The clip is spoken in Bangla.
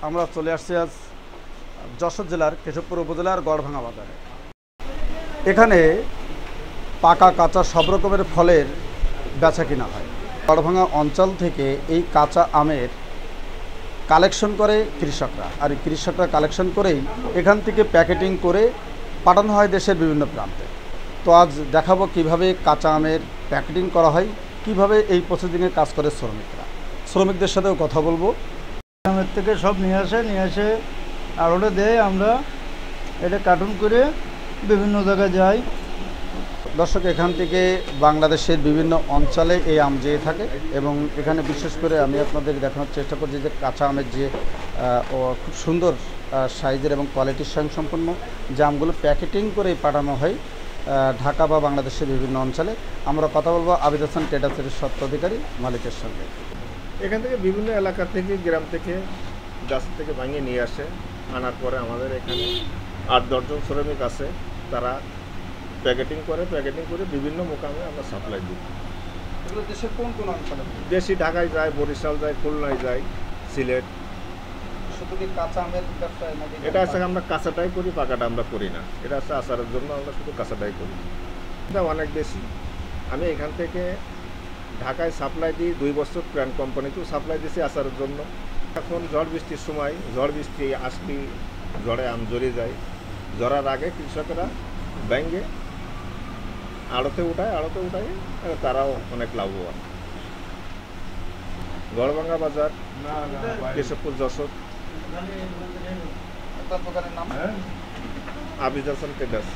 আমরা চলে আসছি আজ যশোর জেলার কেশবপুর উপজেলার গড়ভাঙা বাজারে। এখানে পাকা কাঁচা সব রকমের ফলের বেচা কিনা হয়। গড়ভাঙা অঞ্চল থেকে এই কাঁচা আমের কালেকশন করে কৃষকরা, আর এই কৃষকরা কালেকশন করেই এখান থেকে প্যাকেটিং করে পাঠানো হয় দেশের বিভিন্ন প্রান্তে। তো আজ দেখাবো কিভাবে কাঁচা আমের প্যাকেটিং করা হয়, কিভাবে এই প্রসেসিংয়ে কাজ করে শ্রমিকদের সাথেও কথা বলবো। আমের থেকে সব নিয়ে এসে আড়তে দেয়, আমরা এটা কার্টুন করে বিভিন্ন জায়গায় যাই। দর্শক, এখান থেকে বাংলাদেশের বিভিন্ন অঞ্চলে এই আম যেয়ে থাকে এবং এখানে বিশেষ করে আমি আপনাদের দেখানোর চেষ্টা করছি যে কাঁচা আমের যে খুব সুন্দর সাইজের এবং কোয়ালিটির সঙ্গে সম্পন্ন যে আমগুলো প্যাকেটিং করে পাঠানো হয় ঢাকা বা বাংলাদেশের বিভিন্ন অঞ্চলে। আমরা কথা বলবো আবিদ হাসান ট্রেডার্সের স্বত্বাধিকারী মালিকের সঙ্গে। এখান থেকে বিভিন্ন এলাকা থেকে, গ্রাম থেকে, গাছ থেকে ভাঙিয়ে নিয়ে আসে। আনার পরে আমাদের এখানে 8-10 জন শ্রমিক আছে, তারা প্যাকেটিং করে বিভিন্ন মোকামে আমরা সাপ্লাই দিই। এগুলো দেশের কোন কোন অঞ্চলে? বেশি ঢাকায় যায়, বরিশাল যায়, খুলনায় যায়, সিলেট। শুধু কি কাঁচা আমের ব্যবসায় নাকি? এটা আছে আমরা কাঁচাটাই করি, পাকাটা আমরা করি না। এটা আছে আচারের জন্য আমরা শুধু কাঁচাটাই করি। এটা অনেক বেশি। আমি এখান থেকে ঢাকায় সাপ্লাই দিই, 2 বছর প্ল্যান কোম্পানিতেও সাপ্লাই দিয়েছি আচারের জন্য। এখন ঝড় বৃষ্টির সময়, ঝড় বৃষ্টি আসলে ঝড়ে আম ঝরে যায়। ঝরার আগে কৃষকেরা ব্যাঙ্গে আড়তে উঠায় তারাও অনেক লাভবান। গড়ভাঙা বাজার, কেশবপুর, যশোর। আপনার দোকানের নাম? আবিদ হাসান ট্রেডার্স।